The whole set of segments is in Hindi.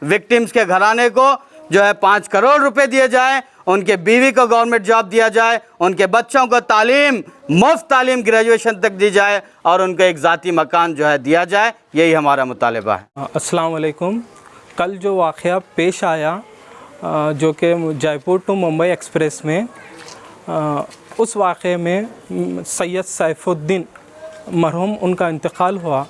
विक्टिम्स के घराने को जो है 5 करोड़ रुपए दिए जाए, उनके बीवी को गवर्नमेंट जॉब दिया जाए, उनके बच्चों को तालीम, मुफ्त तालीम ग्रेजुएशन तक दी जाए और उनको एक ज़ाती मकान जो है दिया जाए। यही हमारा मुतालिबा है। अस्सलाम वालेकुम। कल जो वाक़या पेश आया जो कि जयपुर टू मुंबई एक्सप्रेस में, उस वाक़े में सैयद सैफुद्दीन मरहूम उनका इंतकाल हुआ।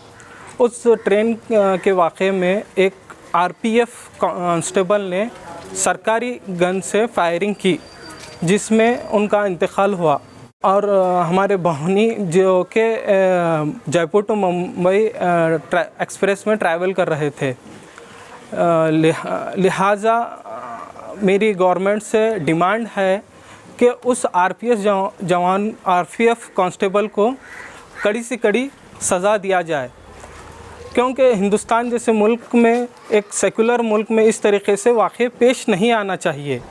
उस ट्रेन के वाक़े में एक आरपीएफ कांस्टेबल ने सरकारी गन से फायरिंग की, जिसमें उनका इंतकाल हुआ। और हमारे बहनी जो कि जयपुर टू मुंबई एक्सप्रेस में ट्रैवल कर रहे थे, लिहाजा मेरी गवर्नमेंट से डिमांड है कि उस आरपीएफ कांस्टेबल को कड़ी से कड़ी सज़ा दिया जाए, क्योंकि हिंदुस्तान जैसे मुल्क में, एक सेकुलर मुल्क में इस तरीके से वाक़े पेश नहीं आना चाहिए।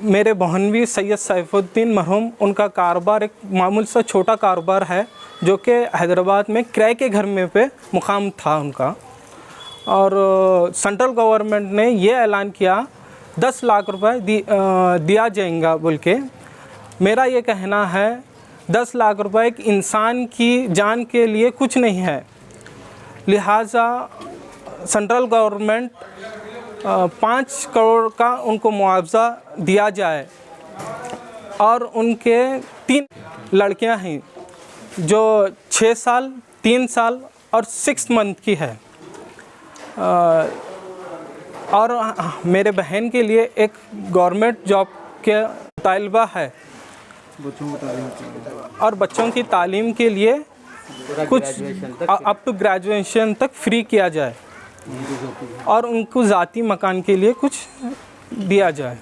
मेरे बहनवी सैयद सैफुद्दीन मरहूम, उनका कारोबार एक मामूल सा छोटा कारोबार है जो कि हैदराबाद में किराए के घर में पे मुकाम था उनका। और सेंट्रल गवर्नमेंट ने ये ऐलान किया 10 लाख रुपए दिया जाएगा बोल के। मेरा ये कहना है 10 लाख रुपए एक इंसान की जान के लिए कुछ नहीं है, लिहाजा सेंट्रल गवर्नमेंट 5 करोड़ का उनको मुआवजा दिया जाए। और उनके 3 लड़कियां हैं जो 6 साल, 3 साल और 6 मंथ की है। और मेरे बहन के लिए एक गवर्नमेंट जॉब के तालिबा है और बच्चों की तालीम के लिए कुछ अप टू ग्रेजुएशन तक फ्री किया जाए और उनको ज़ाती मकान के लिए कुछ दिया जाए,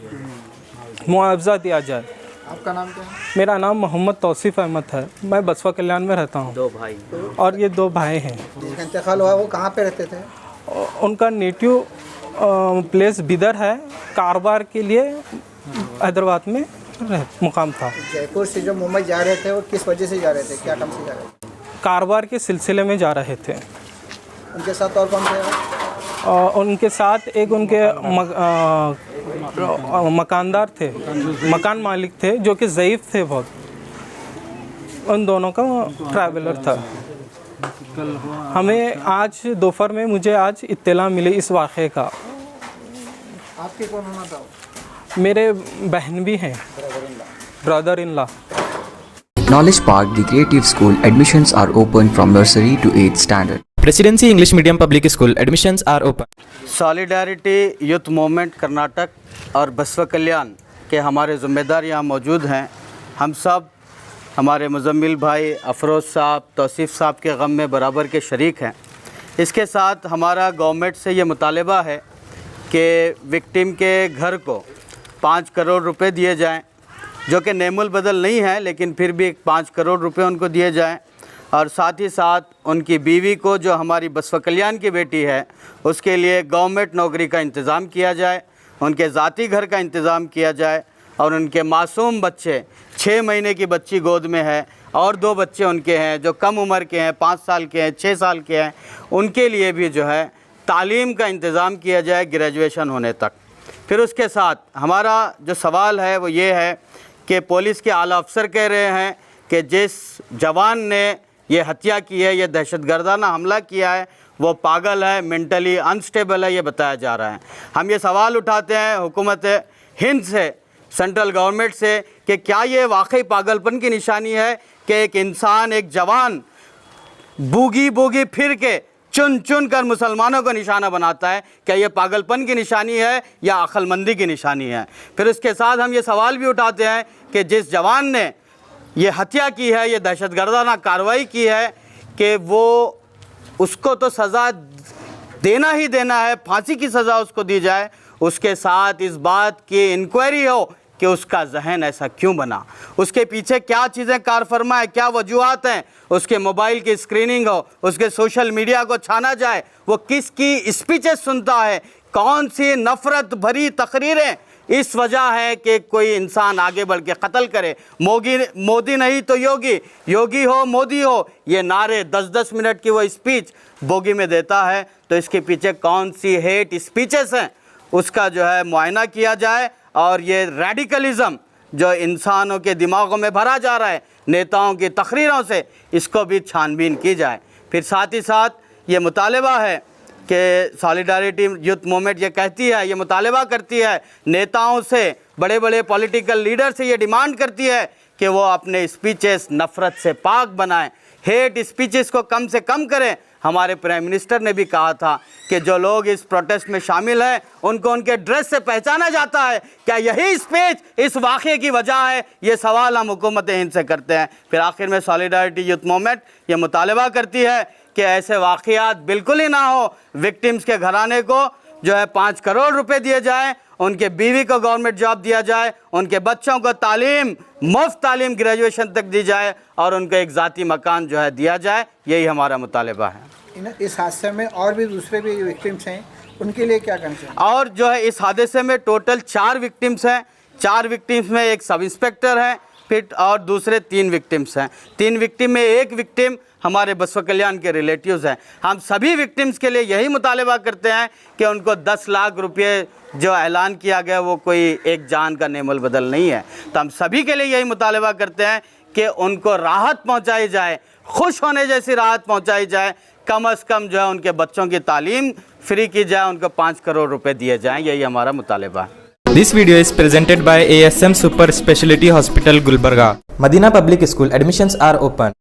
मुआवजा दिया जाए। आपका नाम क्या है? मेरा नाम मोहम्मद तौसीफ़ अहमद है। मैं बसवा कल्याण में रहता हूँ। 2 भाई और ये 2 भाई हैं। जिसका इंतकाल हुआ वो कहाँ पे रहते थे? उनका नेटिव प्लेस बिदर है, कारोबार के लिए हैदराबाद में मुकाम था। जयपुर से जो मुंबई जा रहे थे वो किस वजह से जा रहे थे, क्या काम से जा रहे थे? कारोबार के सिलसिले में जा रहे थे। उनके साथ और कौन थे? उनके साथ एक उनके मकानदार थे, मकान मालिक थे जो कि ज़ईफ़ थे बहुत। उन दोनों का ट्रैवलर था। हमें आज दोपहर में मुझे आज इत्तला मिली इस वाक़े का। आपके कौन होना था? मेरे बहन भी हैं, brother in law. Knowledge Park, the creative school, admissions are open from nursery to 8th standard. Presidency English Medium Public School, admissions are open. Solidarity youth movement Karnataka और बसवा कल्याण के हमारे ज़िम्मेदार यहाँ मौजूद हैं। हम सब हमारे मुजम्मिल भाई अफरोज़ साहब, तौसीफ़ साहब के गम में बराबर के शरीक हैं। इसके साथ हमारा गवर्नमेंट से ये मुतालिबा है कि विक्टिम के घर को 5 करोड़ रुपए दिए जाएं, जो कि नेमुल बदल नहीं है, लेकिन फिर भी 5 करोड़ रुपए उनको दिए जाएं। और साथ ही साथ उनकी बीवी को, जो हमारी बसवा कल्याण की बेटी है, उसके लिए गवर्नमेंट नौकरी का इंतज़ाम किया जाए, उनके ज़ाती घर का इंतज़ाम किया जाए। और उनके मासूम बच्चे, 6 महीने की बच्ची गोद में है और 2 बच्चे उनके हैं जो कम उम्र के हैं, 5 साल के हैं, 6 साल के हैं, उनके लिए भी जो है तालीम का इंतज़ाम किया जाए ग्रेजुएशन होने तक। फिर उसके साथ हमारा जो सवाल है वो ये है कि पुलिस के आला अफसर कह रहे हैं कि जिस जवान ने ये हत्या की है, ये दहशतगर्दाना हमला किया है, वो पागल है, मेंटली अनस्टेबल है, ये बताया जा रहा है। हम ये सवाल उठाते हैं हुकूमत हिंद से, सेंट्रल गवर्नमेंट से, कि क्या ये वाकई पागलपन की निशानी है कि एक इंसान, एक जवान बूगी बूगी फिर के चुन चुन कर मुसलमानों को निशाना बनाता है? क्या ये पागलपन की निशानी है या अक्लमंदी की निशानी है? फिर उसके साथ हम ये सवाल भी उठाते हैं कि जिस जवान ने ये हत्या की है, ये दहशतगर्दाना कार्रवाई की है, कि वो उसको तो सज़ा देना ही देना है, फांसी की सज़ा उसको दी जाए। उसके साथ इस बात की इंक्वायरी हो कि उसका जहन ऐसा क्यों बना, उसके पीछे क्या चीज़ें कार फरमा है, क्या वजूहात हैं, उसके मोबाइल की स्क्रीनिंग हो, उसके सोशल मीडिया को छाना जाए, वो किसकी स्पीचेस सुनता है, कौन सी नफ़रत भरी तकरीरें इस वजह है कि कोई इंसान आगे बढ़ के कत्ल करे। मोदी नहीं तो योगी, योगी हो मोदी हो, ये नारे 10-10 मिनट की वो स्पीच बोगी में देता है। तो इसके पीछे कौन सी हेट स्पीचेस हैं उसका जो है मुआयना किया जाए, और ये रेडिकलिज़म जो इंसानों के दिमागों में भरा जा रहा है नेताओं की तकरीरों से, इसको भी छानबीन की जाए। फिर साथ ही साथ ये मुतालबा है कि सॉलिडारिटी यूथ मूवमेंट ये कहती है, ये मुतालबा करती है नेताओं से, बड़े बड़े पॉलिटिकल लीडर से ये डिमांड करती है कि वो अपने स्पीचेस नफ़रत से पाक बनाएं, हेट स्पीचेस को कम से कम करें। हमारे प्राइम मिनिस्टर ने भी कहा था कि जो लोग इस प्रोटेस्ट में शामिल हैं उनको उनके ड्रेस से पहचाना जाता है। क्या यही स्पीच इस वाक़े की वजह है? ये सवाल हम हुकूमत हिंद से करते हैं। फिर आखिर में सॉलिडारिटी यूथ मूवमेंट ये मुतालबा करती है कि ऐसे वाक़यात बिल्कुल ही ना हो। विक्टिम्स के घराने को जो है 5 करोड़ रुपए दिए जाएं, उनके बीवी को गवर्नमेंट जॉब दिया जाए, उनके बच्चों को तालीम, मुफ्त तालीम ग्रेजुएशन तक दी जाए, और उनको एक ज़ाती मकान जो है दिया जाए। यही हमारा मुतालबा है। इस हादसे में और भी दूसरे भी विक्टिम्स हैं, उनके लिए क्या करना चाहिए? और जो है इस हादसे में टोटल 4 विक्टिम्स हैं। 4 विक्टिम्स में एक सब इंस्पेक्टर है, फिर और दूसरे 3 विक्टिम्स हैं। 3 विक्टिम में एक विक्टिम हमारे बसवा कल्याण के रिलेटिव्स हैं। हम सभी विक्टिम्स के लिए यही मुतालबा करते हैं कि उनको 10 लाख रुपये जो ऐलान किया गया वो कोई एक जान का नेमल बदल नहीं है। तो हम सभी के लिए यही मुतालबा करते हैं कि उनको राहत पहुंचाई जाए, खुश होने जैसी राहत पहुंचाई जाए। कम से कम जो है उनके बच्चों की तालीम फ्री की जाए, उनको 5 करोड़ रुपए दिए जाएँ। यही हमारा मुतालबा है। This video is presented by ASM Super Speciality Hospital, Gulbarga. Madina Public School admissions are open.